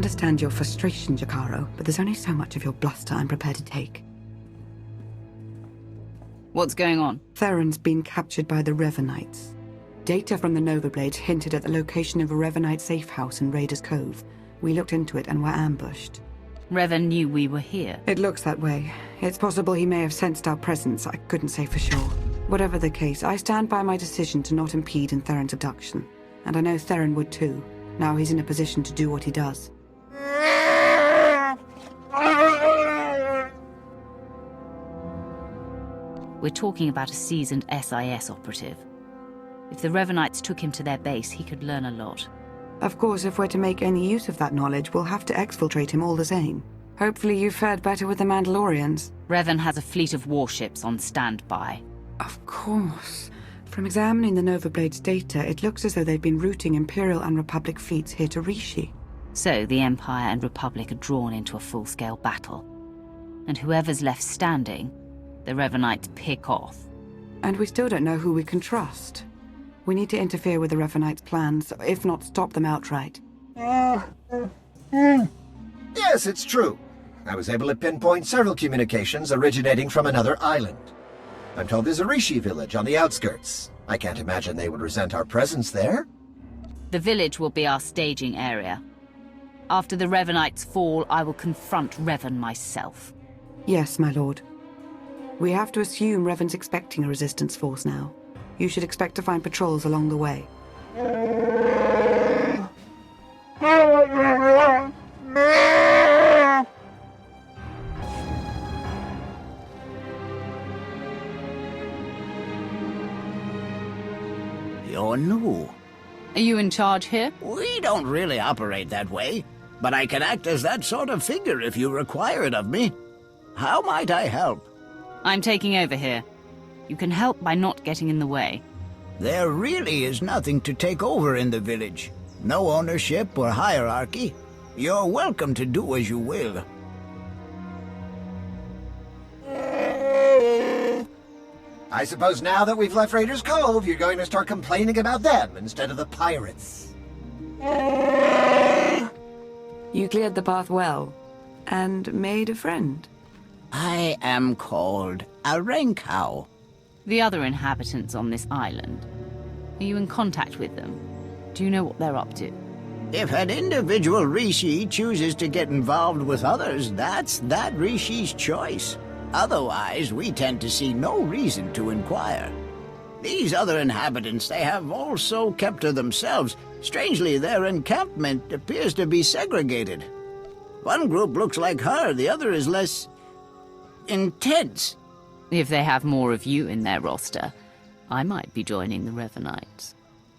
understand your frustration, Jakaro, but there's only so much of your bluster I'm prepared to take. What's going on? Theron's been captured by the Revenites. Data from the Nova Blades hinted at the location of a Revenite safe house in Raiders Cove. We looked into it and were ambushed. Revan knew we were here. It looks that way. It's possible he may have sensed our presence. I couldn't say for sure. Whatever the case, I stand by my decision to not impede in Theron's abduction. And I know Theron would too. Now he's in a position to do what he does. We're talking about a seasoned SIS operative. If the Revenites took him to their base, he could learn a lot. Of course, if we're to make any use of that knowledge, we'll have to exfiltrate him all the same. Hopefully you've fared better with the Mandalorians. Revan has a fleet of warships on standby. Of course. From examining the Nova Blades data, it looks as though they've been routing Imperial and Republic fleets here to Rishi. So the Empire and Republic are drawn into a full-scale battle. And whoever's left standing, the Revenites pick off. And we still don't know who we can trust. We need to interfere with the Revenites' plans, if not stop them outright. Yes, it's true. I was able to pinpoint several communications originating from another island. I'm told there's a Rishi village on the outskirts. I can't imagine they would resent our presence there. The village will be our staging area. After the Revenites fall, I will confront Revan myself. Yes, my lord. We have to assume Revan's expecting a resistance force now. You should expect to find patrols along the way. You're new. Are you in charge here? We don't really operate that way, but I can act as that sort of figure if you require it of me. How might I help? I'm taking over here. You can help by not getting in the way. There really is nothing to take over in the village. No ownership or hierarchy. You're welcome to do as you will. I suppose now that we've left Raiders Cove, you're going to start complaining about them instead of the pirates. You cleared the path well, and made a friend. I am called a Renkau. The other inhabitants on this island. Are you in contact with them? Do you know what they're up to? If an individual Rishi chooses to get involved with others, that's that Rishi's choice. Otherwise, we tend to see no reason to inquire. These other inhabitants, they have also kept to themselves. Strangely, their encampment appears to be segregated. One group looks like her, the other is less intense. If they have more of you in their roster, I might be joining the Revenites.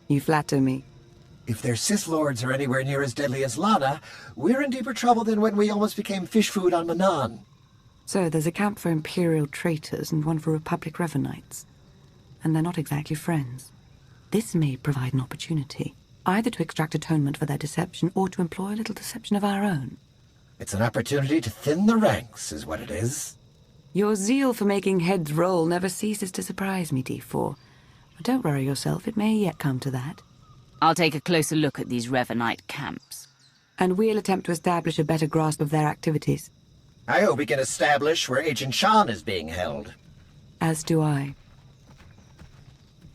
You flatter me. If their Sith Lords are anywhere near as deadly as Lana, we're in deeper trouble than when we almost became fish food on Manan. So there's a camp for Imperial traitors and one for Republic Revenites. And they're not exactly friends. This may provide an opportunity, either to extract atonement for their deception or to employ a little deception of our own. It's an opportunity to thin the ranks, is what it is. Your zeal for making heads roll never ceases to surprise me, D4. But don't worry yourself, it may yet come to that. I'll take a closer look at these Revenite camps. And we'll attempt to establish a better grasp of their activities. I hope we can establish where Agent Shan is being held. As do I.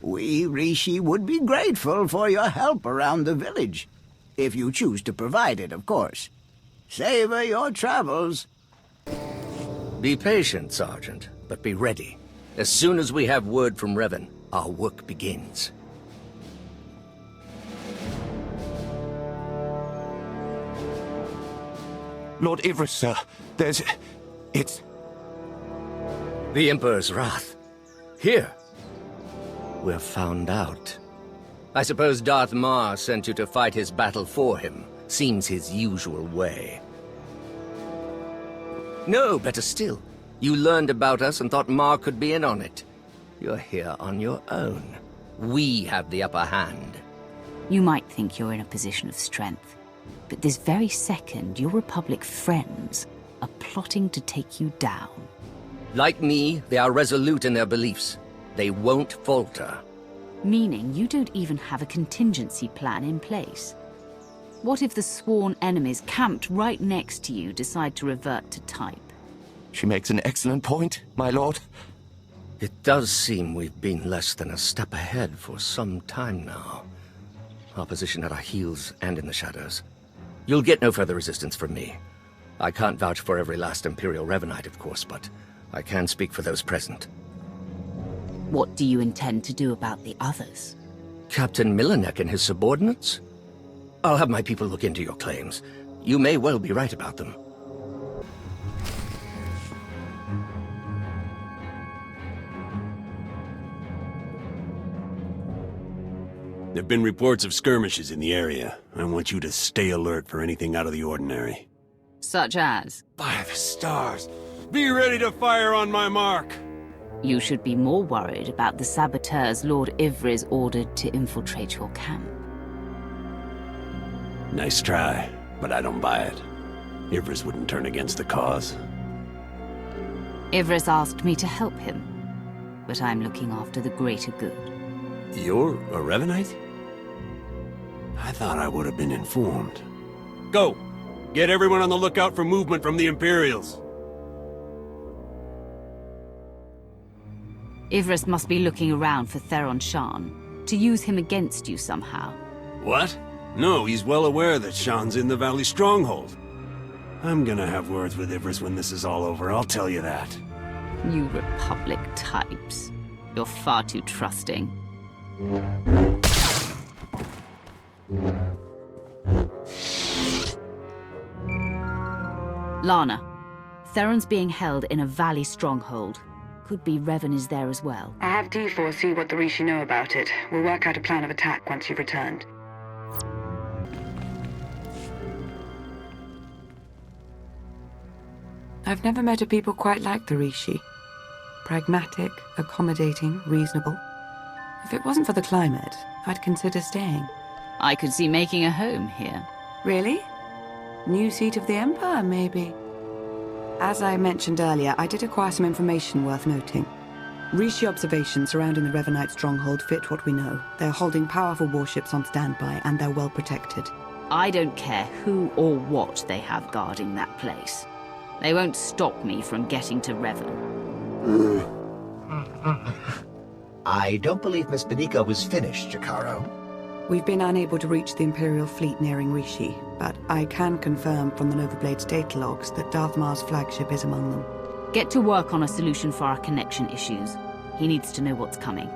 We, Rishi, would be grateful for your help around the village. If you choose to provide it, of course. Savor your travels. Be patient, Sergeant, but be ready. As soon as we have word from Revan, our work begins. Lord Ivris, sir. It's... The Emperor's wrath. Here. We're found out. I suppose Darth Mar sent you to fight his battle for him. Seems his usual way. No, better still. You learned about us and thought Mar could be in on it. You're here on your own. We have the upper hand. You might think you're in a position of strength, but this very second, your Republic friends are plotting to take you down. Like me, they are resolute in their beliefs. They won't falter. Meaning you don't even have a contingency plan in place. What if the sworn enemies camped right next to you decide to revert to type? She makes an excellent point, my lord. It does seem we've been less than a step ahead for some time now. Opposition at our heels and in the shadows. You'll get no further resistance from me. I can't vouch for every last Imperial Revanite, of course, but I can speak for those present. What do you intend to do about the others? Captain Milanek and his subordinates? I'll have my people look into your claims. You may well be right about them. There've been reports of skirmishes in the area. I want you to stay alert for anything out of the ordinary. Such as? By the stars! Be ready to fire on my mark! You should be more worried about the saboteurs Lord Ivriz ordered to infiltrate your camp. Nice try, but I don't buy it. Ivriz wouldn't turn against the cause. Ivriz asked me to help him, but I'm looking after the greater good. You're a Revanite? I thought I would have been informed. Go! Get everyone on the lookout for movement from the Imperials. Ivriz must be looking around for Theron Shan, to use him against you somehow. What? No, he's well aware that Shan's in the Valley Stronghold. I'm gonna have words with Ivriz when this is all over, I'll tell you that. You Republic types. You're far too trusting. Lana, Theron's being held in a valley stronghold. Could be Revan is there as well. I have D4 see what the Rishi know about it. We'll work out a plan of attack once you've returned. I've never met a people quite like the Rishi. Pragmatic, accommodating, reasonable. If it wasn't for the climate, I'd consider staying. I could see making a home here. Really? New seat of the Empire, maybe? As I mentioned earlier, I did acquire some information worth noting. Rishi observations surrounding the Revanite stronghold fit what we know. They're holding powerful warships on standby, and they're well protected. I don't care who or what they have guarding that place. They won't stop me from getting to Revan. I don't believe Miss Benika was finished, Jakaro. We've been unable to reach the Imperial fleet nearing Rishi, but I can confirm from the Novablade's data logs that Darth Mar's flagship is among them. Get to work on a solution for our connection issues. He needs to know what's coming.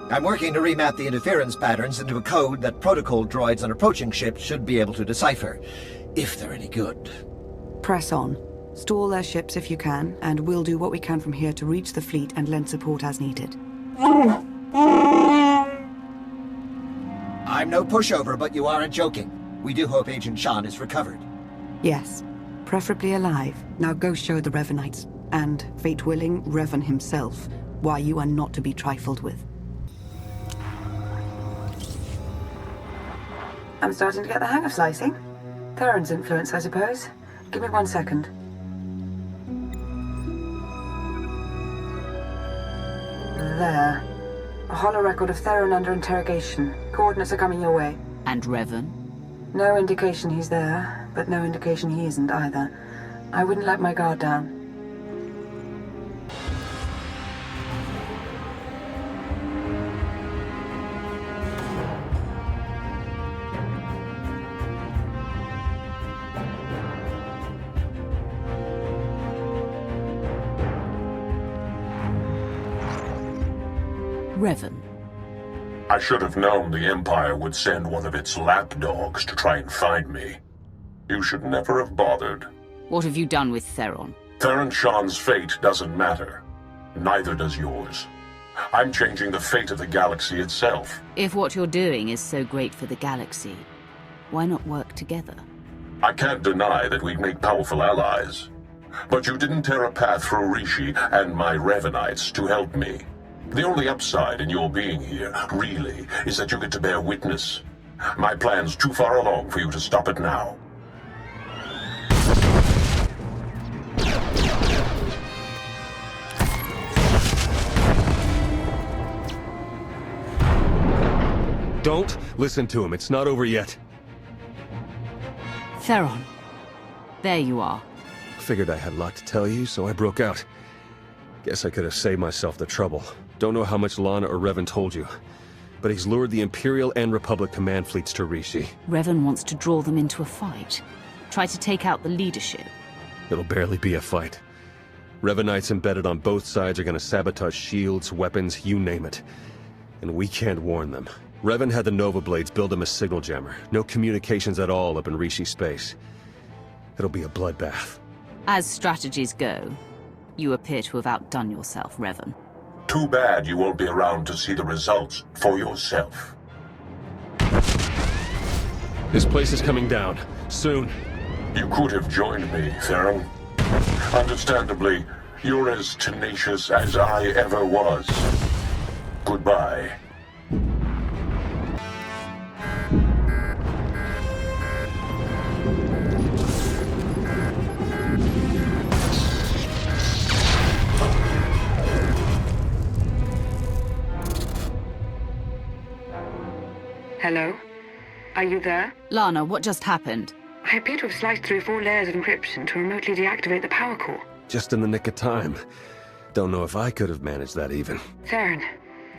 I'm working to remap the interference patterns into a code that protocol droids on approaching ships should be able to decipher, if they're any good. Press on. Stall their ships if you can, and we'll do what we can from here to reach the fleet and lend support as needed. I'm no pushover, but you aren't joking. We do hope Agent Shan is recovered. Yes, preferably alive. Now go show the Revanites, and, fate willing, Revan himself, why you are not to be trifled with. I'm starting to get the hang of slicing. Theron's influence, I suppose. Give me 1 second. There. A holo record of Theron under interrogation. Coordinates are coming your way. And Revan? No indication he's there, but no indication he isn't either. I wouldn't let my guard down. Revan. I should have known the Empire would send one of its lapdogs to try and find me. You should never have bothered. What have you done with Theron? Theron Shan's fate doesn't matter. Neither does yours. I'm changing the fate of the galaxy itself. If what you're doing is so great for the galaxy, why not work together? I can't deny that we'd make powerful allies. But you didn't tear a path through Rishi and my Revanites to help me. The only upside in your being here, really, is that you get to bear witness. My plan's too far along for you to stop it now. Don't listen to him. It's not over yet. Theron. There you are. Figured I had a lot to tell you, so I broke out. Guess I could have saved myself the trouble. Don't know how much Lana or Revan told you, but he's lured the Imperial and Republic command fleets to Rishi. Revan wants to draw them into a fight. Try to take out the leadership. It'll barely be a fight. Revanites embedded on both sides are gonna sabotage shields, weapons, you name it. And we can't warn them. Revan had the Nova Blades build him a signal jammer. No communications at all up in Rishi space. It'll be a bloodbath. As strategies go, you appear to have outdone yourself, Revan. Too bad you won't be around to see the results for yourself. This place is coming down. Soon. You could have joined me, Theron. Understandably, you're as tenacious as I ever was. Goodbye. Hello? Are you there? Lana, what just happened? I appear to have sliced through 4 layers of encryption to remotely deactivate the power core. Just in the nick of time. Don't know if I could have managed that even. Theron,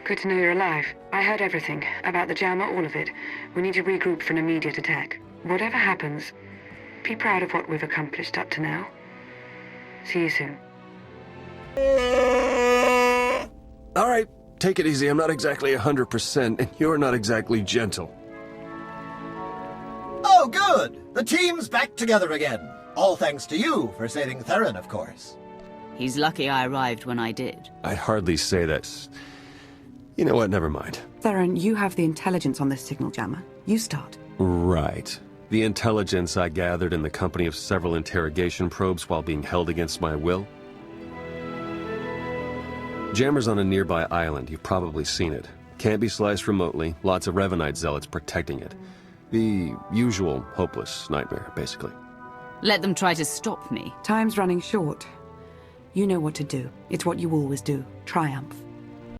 good to know you're alive. I heard everything. About the jammer, all of it. We need to regroup for an immediate attack. Whatever happens, be proud of what we've accomplished up to now. See you soon. All right, take it easy. I'm not exactly 100%, and you're not exactly gentle. Oh, good! The team's back together again. All thanks to you for saving Theron, of course. He's lucky I arrived when I did. I'd hardly say that. You know what, never mind. Theron, you have the intelligence on this signal jammer. You start. Right. The intelligence I gathered in the company of several interrogation probes while being held against my will. Jammer's on a nearby island. You've probably seen it. Can't be sliced remotely. Lots of Revanite zealots protecting it. The usual hopeless nightmare, basically. Let them try to stop me. Time's running short. You know what to do. It's what you always do. Triumph.